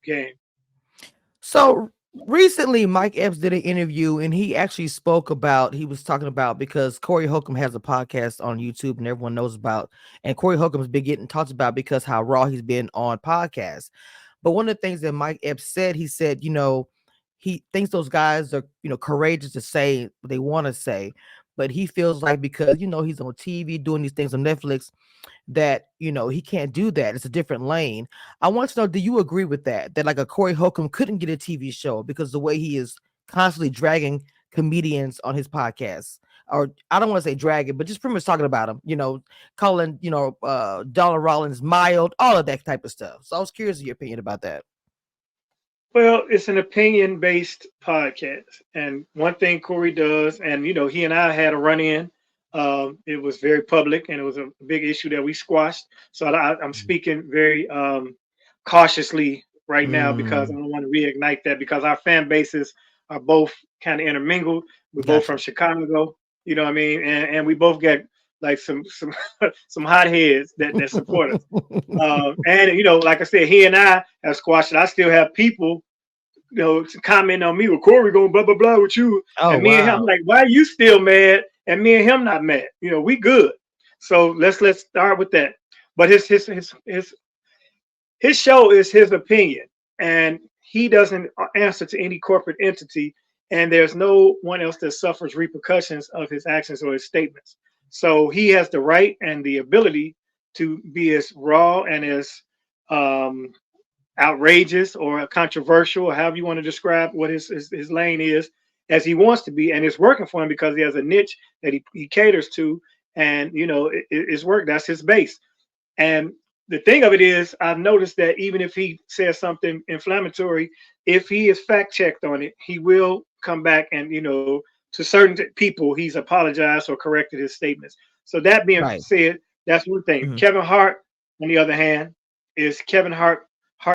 game. So recently, Mike Epps did an interview, and he actually spoke about. He was talking about because Corey Holcomb has a podcast on YouTube, and everyone knows about. And Corey Holcomb's been getting talked about because how raw he's been on podcasts. But one of the things that Mike Epps said, he said, he thinks those guys are, courageous to say what they want to say, but he feels like because he's on TV doing these things on Netflix that he can't do that. It's a different lane. I want to know, do you agree with that? That like a Corey Holcomb couldn't get a TV show because the way he is constantly dragging comedians on his podcast, or I don't want to say dragging, but just pretty much talking about him, calling Donald Rollins mild, all of that type of stuff. So I was curious of your opinion about that. Well, it's an opinion-based podcast, and one thing Corey does, and he and I had a run-in. It was very public, and it was a big issue that we squashed. So I'm speaking very cautiously right now because I don't want to reignite that because our fan bases are both kind of intermingled. We're both from Chicago, you know what I mean, and we both get like some some hot heads that support us. And like I said, he and I have squashed it. I still have people, comment on me. Well, Corey going blah blah blah with you, and me and him. I'm like, why are you still mad? And me and him not mad. We good. So let's start with that. But his show is his opinion, and he doesn't answer to any corporate entity, and there's no one else that suffers repercussions of his actions or his statements. So he has the right and the ability to be as raw and as outrageous or controversial, or however you want to describe what his lane is, as he wants to be, and it's working for him because he has a niche that he caters to, and it's work. That's his base. And the thing of it is, I've noticed that even if he says something inflammatory, if he is fact checked on it, he will come back and to certain people he's apologized or corrected his statements. So that being said, that's one thing. Kevin Hart, on the other hand, is Kevin Hart